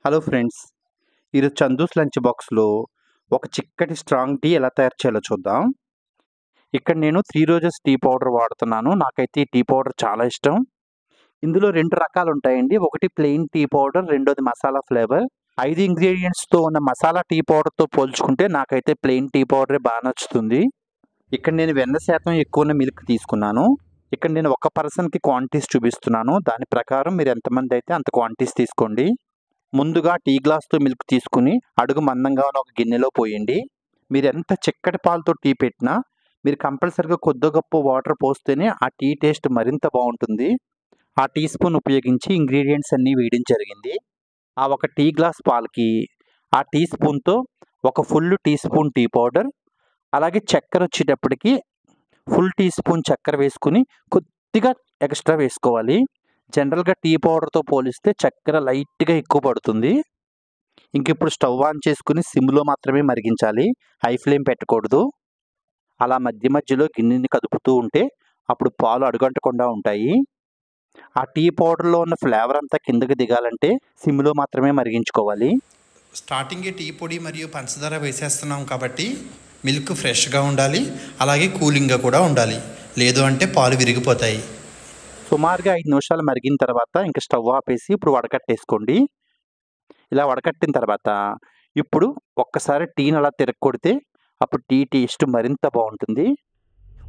Hello friends, ఈరోజు Chandu's lunch బాక్స్లో ఒక చిక్కటి స్ట్రాంగ్ టీ ఎలా తయారు చేయాలో చూద్దాం. ఇక్కడ నేను 3 రోజెస్ టీ పౌడర్ వాడుతున్నాను. నాకైతే ఈ టీ పౌడర్ చాలా ఇష్టం. ఇందులో 2 రకాలు ఉంటాయండి. ఒకటి ప్లెయిన్ టీ పౌడర్, రెండోది మసాలా ఫ్లేవర్. 5 ఇంగ్రీడియంట్స్తో ఉన్న మసాలా టీ పౌడర్తో పోల్చుకుంటే నాకైతే ప్లెయిన్ టీ పౌడరే బాగా నచ్చుతుంది. ఇక్కడ నేను 100% ఎక్కువ ఉన్న మిల్క్ తీసుకున్నాను. ఇక్కడ నేను ఒక పర్సన్కి క్వాంటిటీస్ చూపిస్తున్నాను. దాని ప్రకారం మీరు ఎంతమంది అయితే అంత క్వాంటిటీస్ తీసుకోండి. ముందుగా టీ గ్లాస్తో మిల్క్ తీసుకుని అడుగు మందంగా ఉన్న ఒక గిన్నెలో పోయండి. మీరు ఎంత చిక్కటి పాలతో టీ పెట్టినా మీరు కంపల్సరిగా కొద్ది గొప్ప వాటర్ పోస్తేనే ఆ టీ టేస్ట్ మరింత బాగుంటుంది. ఆ టీ స్పూన్ ఉపయోగించి ఇంగ్రీడియంట్స్ అన్నీ వేయడం జరిగింది. ఆ ఒక టీ గ్లాస్ పాలకి ఆ టీ స్పూన్తో ఒక full teaspoon tea powder, అలాగే చక్కెర వచ్చేటప్పటికి ఫుల్ టీ స్పూన్ చక్కెర వేసుకుని కొద్దిగా ఎక్స్ట్రా వేసుకోవాలి. జనరల్గా టీ పౌడర్తో పోలిస్తే చక్కెర లైట్గా ఎక్కువ పడుతుంది. ఇంక ఇప్పుడు స్టవ్ ఆన్ చేసుకుని సిమ్లో మాత్రమే మరిగించాలి. హై ఫ్లేమ్ పెట్టకూడదు. అలా మధ్య మధ్యలో గిన్నెని కదుపుతూ ఉంటే అప్పుడు పాలు అడుగంటకుండా ఉంటాయి. ఆ టీ పౌడర్లో ఉన్న ఫ్లేవర్ అంతా కిందకి దిగాలంటే సిమ్లో మాత్రమే మరిగించుకోవాలి. స్టార్టింగే టీ పొడి మరియు పంచదార వేసేస్తున్నాం కాబట్టి మిల్క్ ఫ్రెష్గా ఉండాలి, అలాగే కూలింగ్గా కూడా ఉండాలి. లేదు అంటే పాలు విరిగిపోతాయి. సుమారుగా 5 నిమిషాలు మరిగిన తర్వాత ఇంకా స్టవ్ ఆపేసి ఇప్పుడు వడకట్టేసుకోండి. ఇలా వడకట్టిన తర్వాత ఇప్పుడు ఒక్కసారి టీని అలా తిరగకొడితే అప్పుడు టీ టేస్ట్ మరింత బాగుంటుంది.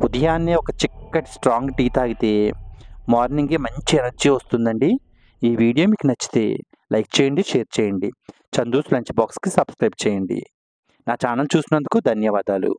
ఉదయాన్నే ఒక చిక్కటి స్ట్రాంగ్ టీ తాగితే మార్నింగే మంచి ఎనర్జీ వస్తుందండి. ఈ వీడియో మీకు నచ్చితే లైక్ చేయండి, షేర్ చేయండి. చందూస్ లంచ్ బాక్స్కి సబ్స్క్రైబ్ చేయండి. నా ఛానల్ చూసినందుకు ధన్యవాదాలు.